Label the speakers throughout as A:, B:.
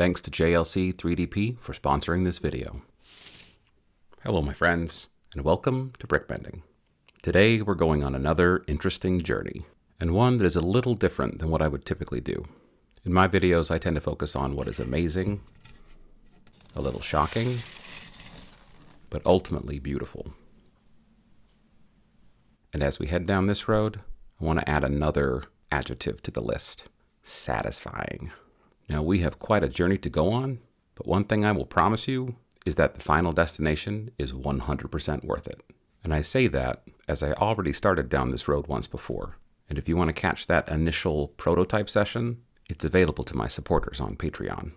A: Thanks to JLC 3DP for sponsoring this video. Hello my friends, and welcome to Brickbending. Today we're going on another interesting journey, and one that is a little different than what I would typically do. In my videos I tend to focus on what is amazing, a little shocking, but ultimately beautiful. And as we head down this road, I want to add another adjective to the list: satisfying. Now we have quite a journey to go on, but one thing I will promise you is that the final destination is 100% worth it. And I say that as I already started down this road once before. And if you want to catch that initial prototype session, it's available to my supporters on Patreon.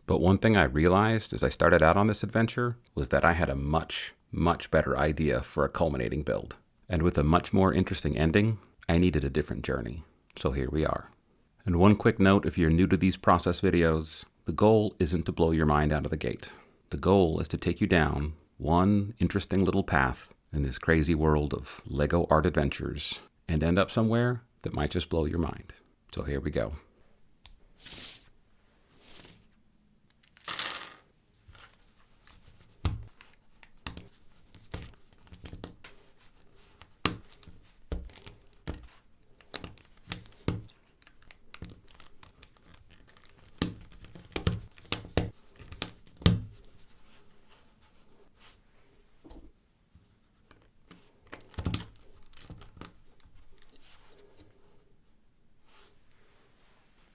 A: But one thing I realized as I started out on this adventure was that I had a much better idea for a culminating build. And with a much more interesting ending, I needed a different journey. So here we are. And one quick note, if you're new to these process videos, the goal isn't to blow your mind out of the gate. The goal is to take you down one interesting little path in this crazy world of Lego art adventures and end up somewhere that might just blow your mind. So here we go.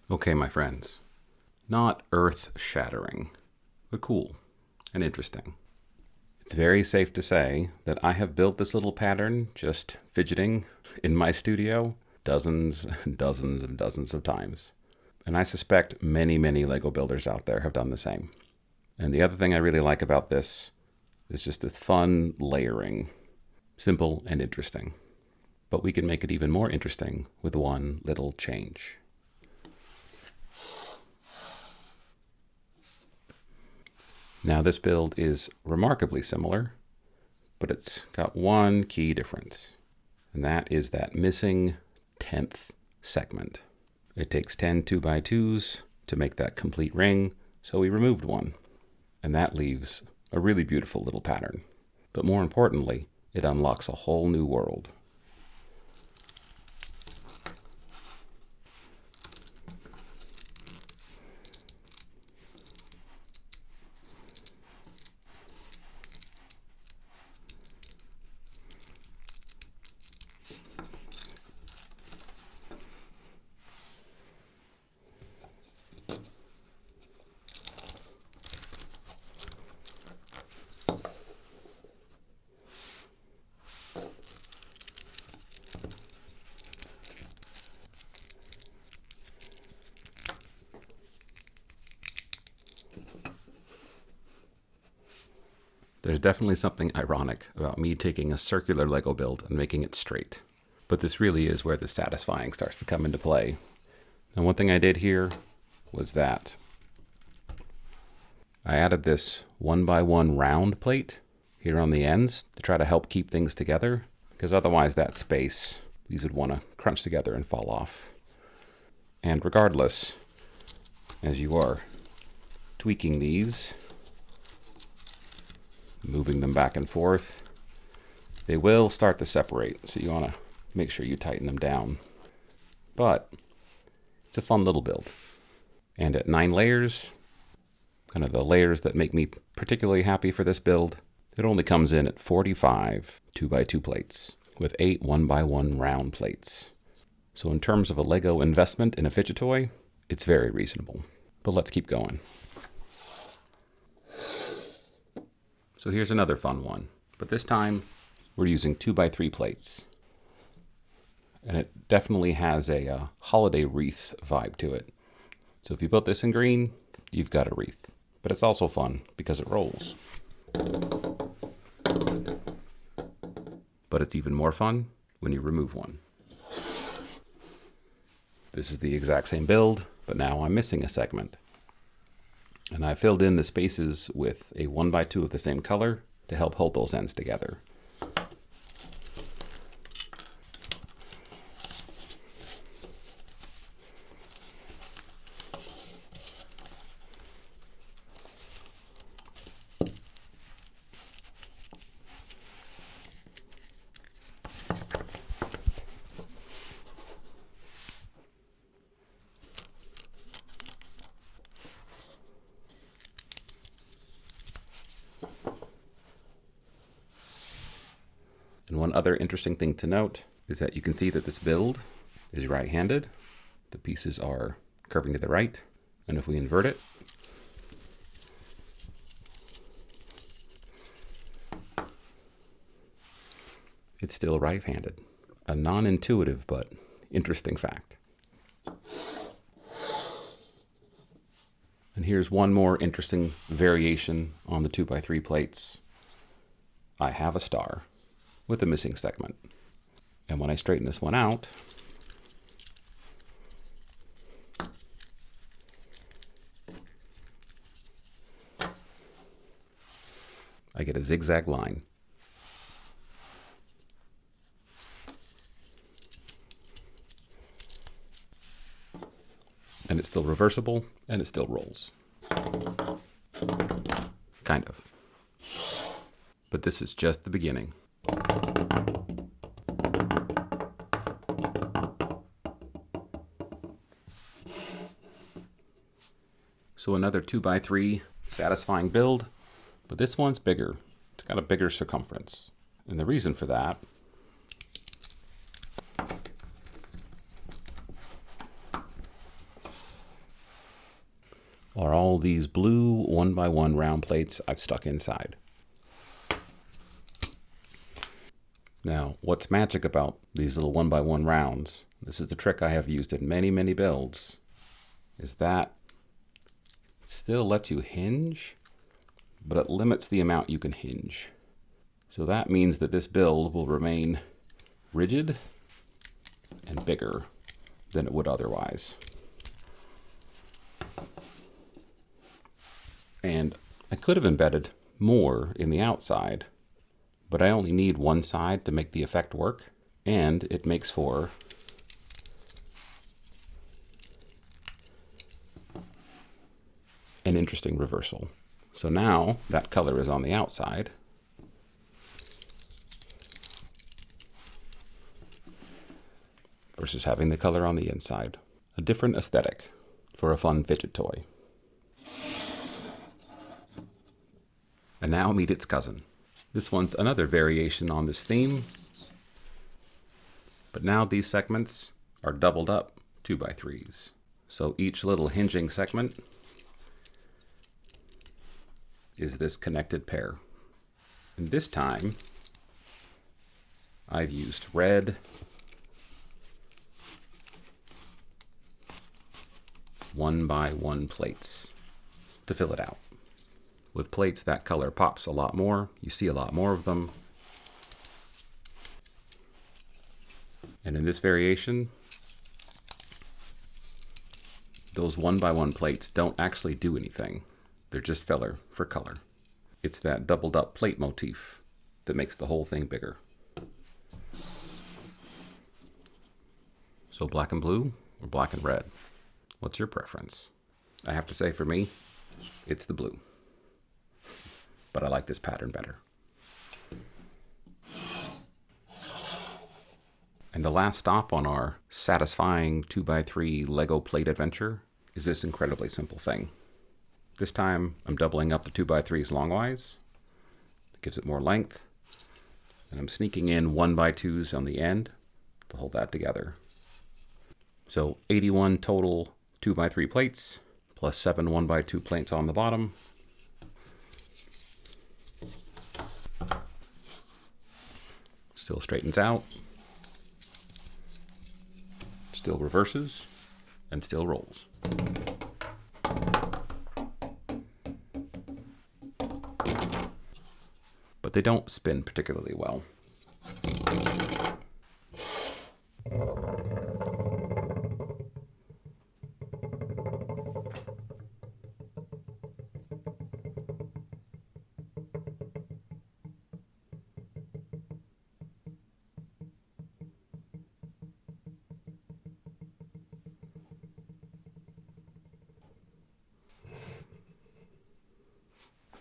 A: Okay, my friends, not earth-shattering, but cool and interesting. It's very safe to say that I have built this little pattern just fidgeting in my studio dozens and dozens and dozens of times. And I suspect many Lego builders out there have done the same. And the other thing I really like about this is just this fun layering, simple and interesting. But we can make it even more interesting with one little change. Now this build is remarkably similar, but it's got one key difference, and that is that missing 10th segment. It takes 10 2x2s to make that complete ring, so we removed one, and that leaves a really beautiful little pattern. But more importantly, it unlocks a whole new world. There's definitely something ironic about me taking a circular Lego build and making it straight. But this really is where the satisfying starts to come into play. Now one thing I did here was that I added this 1x1 round plate here on the ends to try to help keep things together, because otherwise that space, these would want to crunch together and fall off. And regardless, as you are tweaking these, moving them back and forth, they will start to separate, so you want to make sure you tighten them down. But it's a fun little build. And at 9 layers, kind of the layers that make me particularly happy for this build, it only comes in at 45 2x2 plates with 8 1x1 round plates. So in terms of a Lego investment in a fidget toy, it's very reasonable. But let's keep going. So here's another fun one, but this time we're using 2x3 plates. And it definitely has a holiday wreath vibe to it. So if you put this in green, you've got a wreath. But it's also fun because it rolls. But it's even more fun when you remove one. This is the exact same build, but now I'm missing a segment. And I filled in the spaces with a 1x2 of the same color to help hold those ends together. And one other interesting thing to note is that you can see that this build is right-handed. The pieces are curving to the right. And if we invert it, it's still right-handed. A non-intuitive but interesting fact. And here's one more interesting variation on the 2x3 plates. I have a star with a missing segment. And when I straighten this one out, I get a zigzag line. And it's still reversible, and it still rolls. Kind of. But this is just the beginning. So another 2x3 satisfying build, but this one's bigger. It's got a bigger circumference. And the reason for that are all these blue 1x1 round plates I've stuck inside. Now, what's magic about these little 1x1 rounds, this is a trick I have used in many, many builds, is that it still lets you hinge, but it limits the amount you can hinge. So that means that this build will remain rigid and bigger than it would otherwise. And I could have embedded more in the outside, but I only need one side to make the effect work, and it makes for an interesting reversal. So now that color is on the outside, versus having the color on the inside. A different aesthetic for a fun fidget toy. And now meet its cousin. This one's another variation on this theme, but now these segments are doubled up 2x3s. So each little hinging segment is this connected pair. And this time, I've used red, one-by-one plates to fill it out. With plates, that color pops a lot more. You see a lot more of them. And in this variation, those 1x1 plates don't actually do anything. They're just filler for color. It's that doubled up plate motif that makes the whole thing bigger. So black and blue or black and red? What's your preference? I have to say for me, it's the blue. But I like this pattern better. And the last stop on our satisfying 2x3 Lego plate adventure is this incredibly simple thing. This time I'm doubling up the 2x3s longwise. It gives it more length. And I'm sneaking in 1x2s on the end to hold that together. So 81 total 2x3 plates, plus 7 1x2 plates on the bottom. Still straightens out, still reverses, and still rolls. But they don't spin particularly well.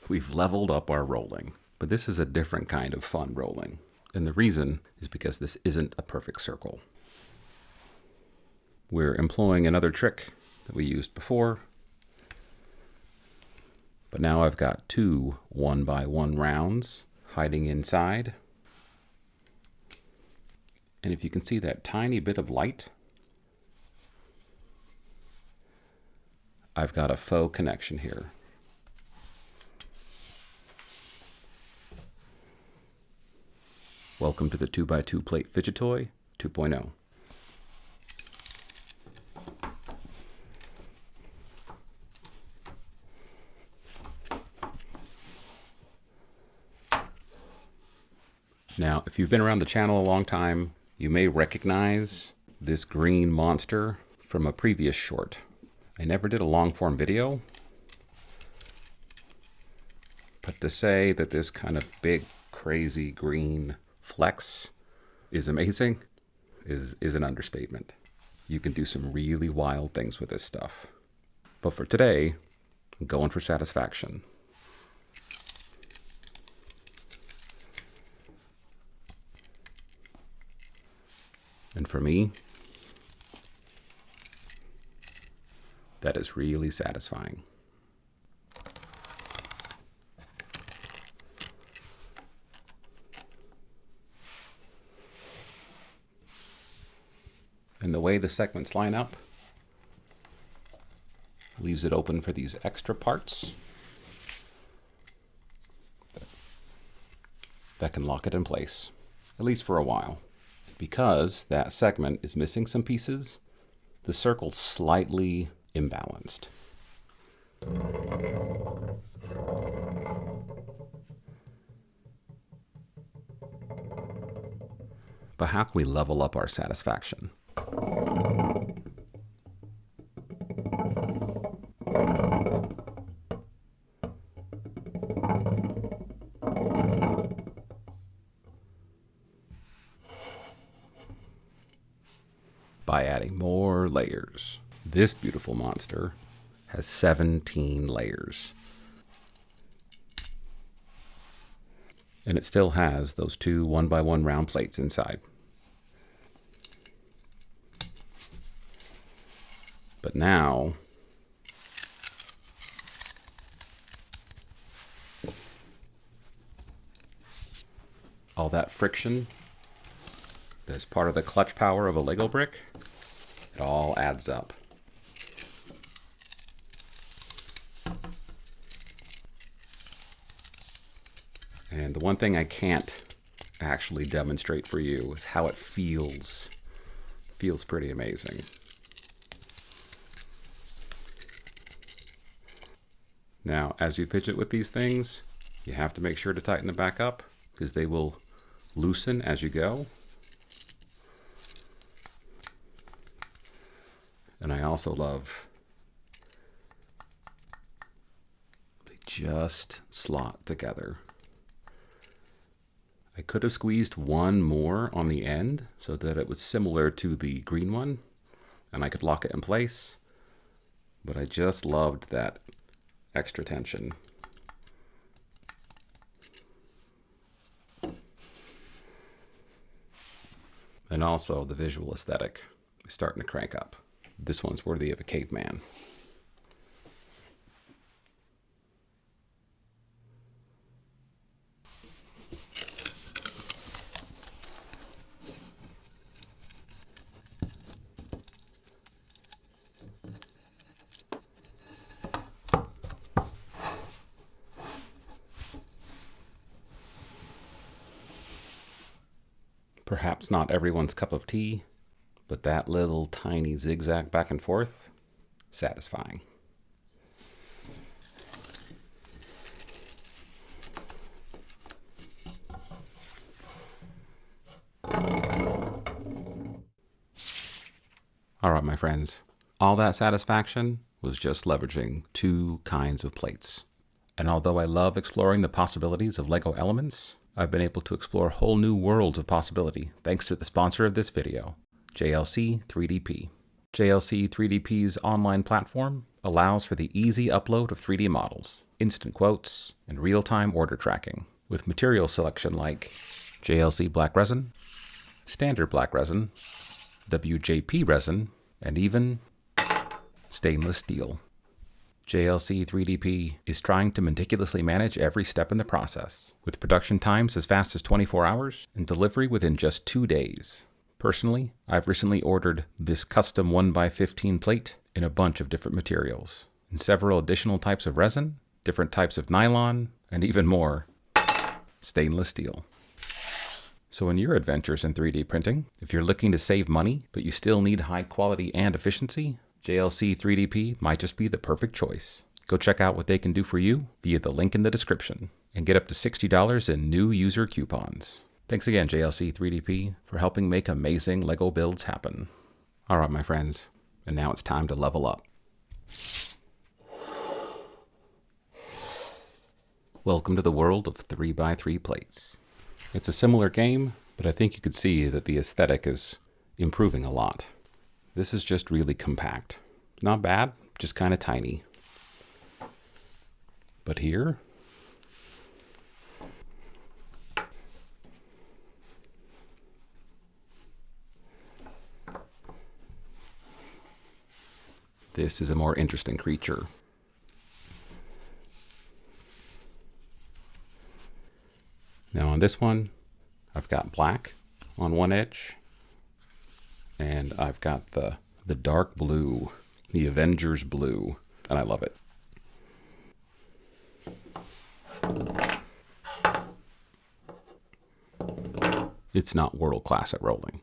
A: We've leveled up our rolling, but this is a different kind of fun rolling. And the reason is because this isn't a perfect circle. We're employing another trick that we used before, but now I've got two 1x1 rounds hiding inside, And if you can see that tiny bit of light, I've got a faux connection here. Welcome to the 2x2 plate fidget toy 2.0. Now, if you've been around the channel a long time, you may recognize this green monster from a previous short. I never did a long form video, but to say that this kind of big, crazy green flex is amazing is an understatement. You can do some really wild things with this stuff. But for today, I'm going for satisfaction. And for me, that is really satisfying. And the way the segments line up leaves it open for these extra parts that can lock it in place, at least for a while. Because that segment is missing some pieces, the circle's slightly imbalanced. But how can we level up our satisfaction? By adding more layers. This beautiful monster has 17 layers. And it still has those two 1x1 round plates inside. But now, all that friction that's part of the clutch power of a Lego brick, it all adds up. And the one thing I can't actually demonstrate for you is how it feels. It feels pretty amazing. Now, as you fidget with these things, you have to make sure to tighten them back up because they will loosen as you go. And I also love they just slot together. I could have squeezed one more on the end so that it was similar to the green one and I could lock it in place, but I just loved that extra tension. And also the visual aesthetic is starting to crank up. This one's worthy of a caveman. Perhaps not everyone's cup of tea, but that little tiny zigzag back and forth, satisfying. All right, my friends, all that satisfaction was just leveraging two kinds of plates. And although I love exploring the possibilities of Lego elements, I've been able to explore whole new worlds of possibility thanks to the sponsor of this video, JLC 3DP. JLC 3DP's online platform allows for the easy upload of 3D models, instant quotes, and real-time order tracking, with material selection like JLC black resin, standard black resin, WJP resin, and even stainless steel. JLC 3DP is trying to meticulously manage every step in the process, with production times as fast as 24 hours and delivery within just 2 days. Personally, I've recently ordered this custom 1x15 plate in a bunch of different materials, and several additional types of resin, different types of nylon, and even more stainless steel. So in your adventures in 3D printing, if you're looking to save money, but you still need high quality and efficiency, JLC 3DP might just be the perfect choice. Go check out what they can do for you via the link in the description and get up to $60 in new user coupons. Thanks again, JLC 3DP, for helping make amazing LEGO builds happen. All right, my friends, and now it's time to level up. Welcome to the world of 3x3 plates. It's a similar game, but I think you could see that the aesthetic is improving a lot. This is just really compact. Not bad, just kind of tiny. But here, this is a more interesting creature. Now on this one, I've got black on one edge, and I've got the dark blue, the Avengers blue, and I love it. It's not world class at rolling.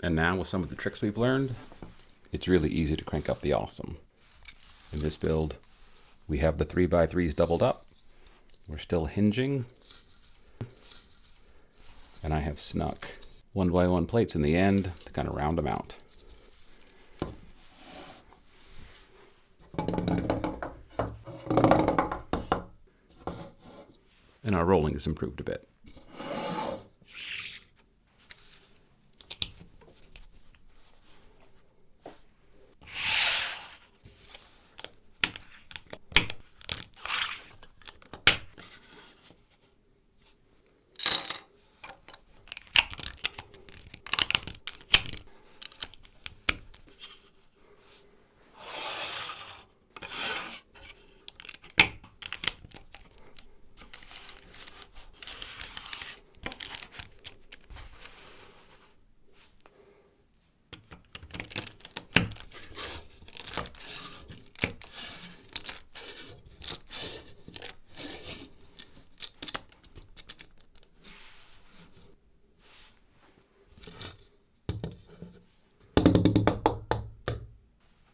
A: And now with some of the tricks we've learned, it's really easy to crank up the awesome. In this build, we have the 3x3s doubled up. We're still hinging. And I have snuck 1x1 plates in the end to kind of round them out. And our rolling has improved a bit.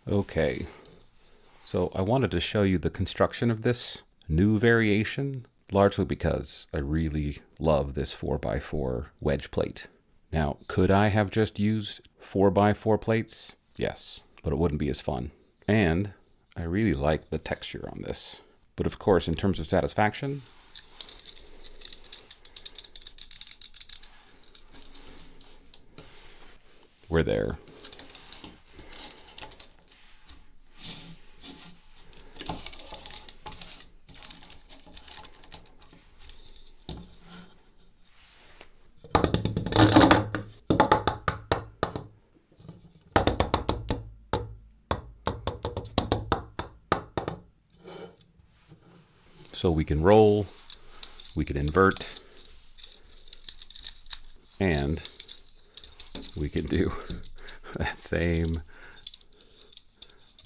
A: Okay, so I wanted to show you the construction of this new variation, largely because I really love this 4x4 wedge plate. Now, could I have just used 4x4 plates? Yes, but it wouldn't be as fun. And I really like the texture on this. But of course, in terms of satisfaction, we're there. So we can roll, we can invert, and we can do that same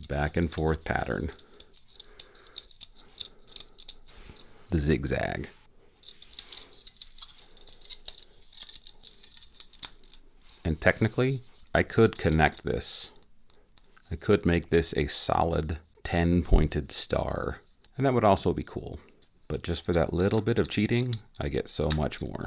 A: back and forth pattern, the zigzag. And technically, I could connect this. I could make this a solid 10-pointed star, and that would also be cool. But just for that little bit of cheating, I get so much more.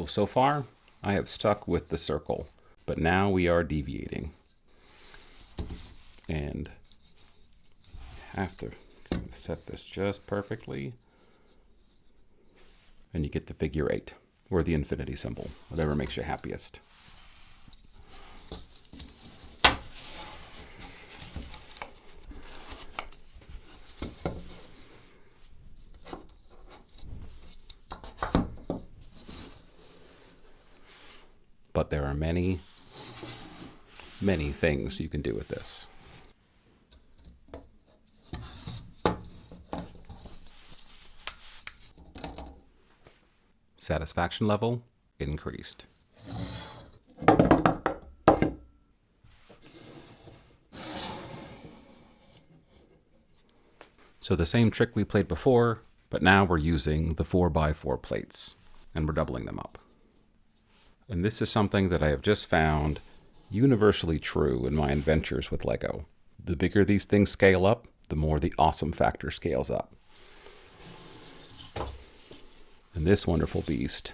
A: So far, I have stuck with the circle, but now we are deviating. And have to set this just perfectly. And you get the figure 8, or the infinity symbol, whatever makes you happiest. but there are many, many things you can do with this. Satisfaction level increased. So the same trick we played before, but now we're using the 4x4 plates, and we're doubling them up. And this is something that I have just found universally true in my adventures with Lego. The bigger these things scale up, the more the awesome factor scales up. And this wonderful beast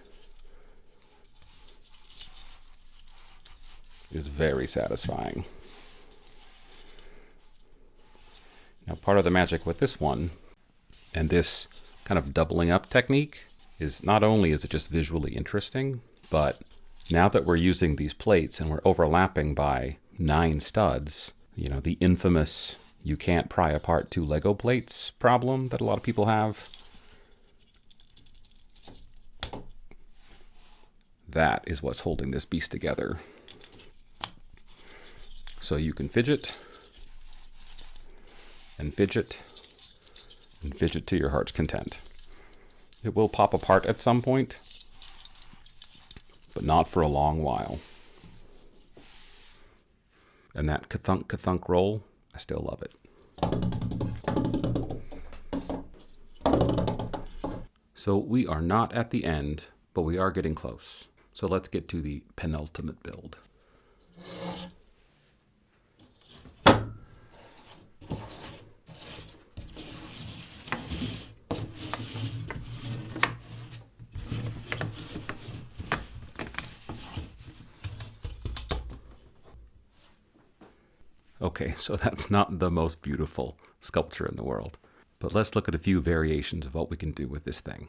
A: is very satisfying. Now, part of the magic with this one and this kind of doubling up technique is not only is it just visually interesting, but now that we're using these plates and we're overlapping by 9 studs, you know, the infamous you can't pry apart 2 Lego plates problem that a lot of people have, that is what's holding this beast together. So you can fidget and fidget and fidget to your heart's content. It will pop apart at some point, but not for a long while. And that ka-thunk, ka-thunk roll, I still love it. So we are not at the end, but we are getting close. So let's get to the penultimate build. Okay, so that's not the most beautiful sculpture in the world, but let's look at a few variations of what we can do with this thing.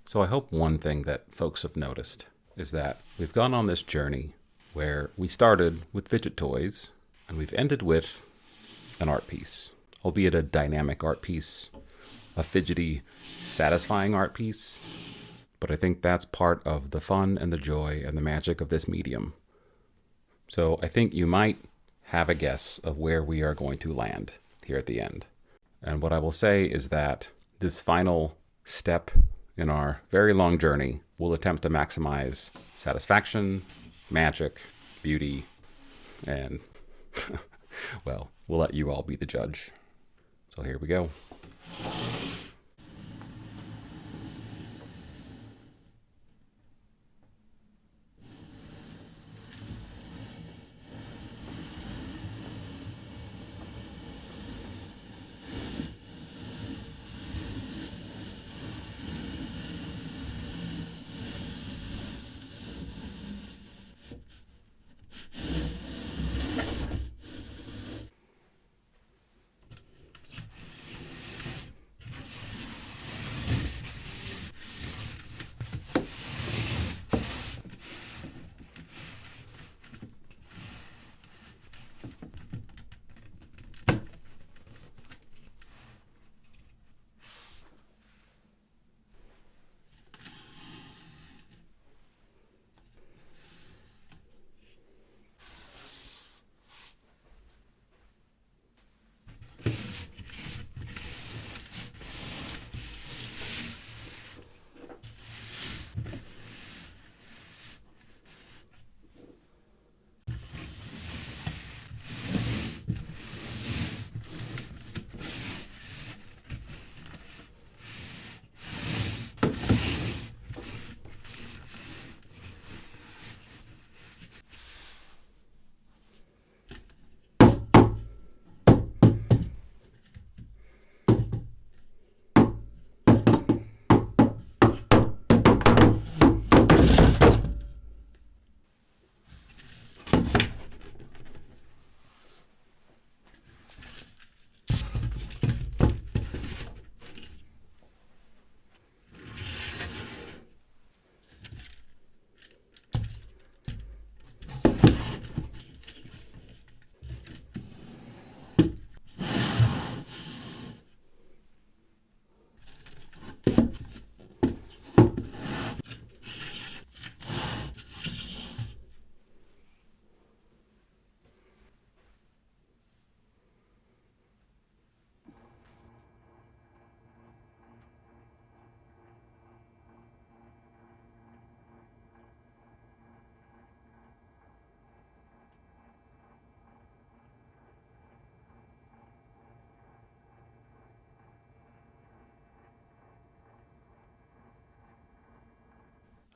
A: So I hope one thing that folks have noticed is that we've gone on this journey where we started with fidget toys and we've ended with an art piece, albeit a dynamic art piece, a fidgety, satisfying art piece. But I think that's part of the fun and the joy and the magic of this medium. So I think you might have a guess of where we are going to land here at the end. And what I will say is that this final step in our very long journey will attempt to maximize satisfaction, magic, beauty, and, well, we'll let you all be the judge. So here we go.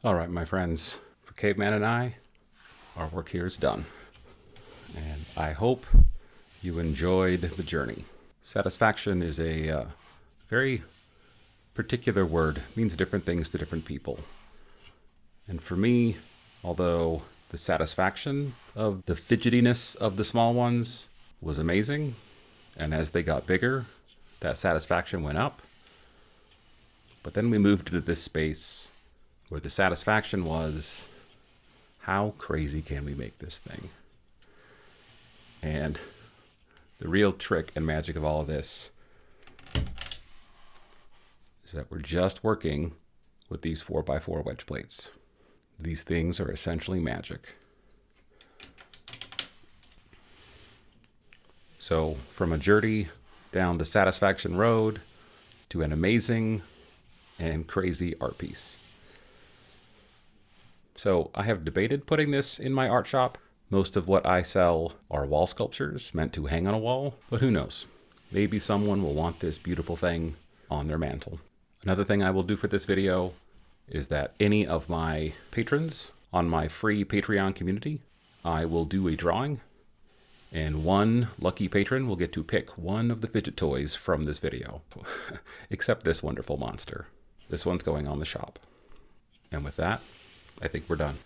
A: All right, my friends, for Caveman and I, our work here is done. And I hope you enjoyed the journey. Satisfaction is a very particular word. It means different things to different people. And for me, although the satisfaction of the fidgetiness of the small ones was amazing, and as they got bigger, that satisfaction went up. But then we moved into this space where the satisfaction was, how crazy can we make this thing? And the real trick and magic of all of this is that we're just working with these 4x4 wedge plates. These things are essentially magic. So from a journey down the satisfaction road to an amazing and crazy art piece. So I have debated putting this in my art shop. Most of what I sell are wall sculptures meant to hang on a wall, but who knows? Maybe someone will want this beautiful thing on their mantle. Another thing I will do for this video is that any of my patrons on my free Patreon community, I will do a drawing, and one lucky patron will get to pick one of the fidget toys from this video, except this wonderful monster. This one's going on the shop. And with that, I think we're done.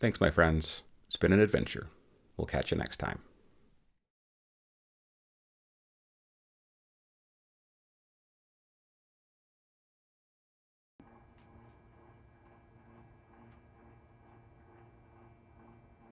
A: Thanks, my friends. It's been an adventure. We'll catch you next time.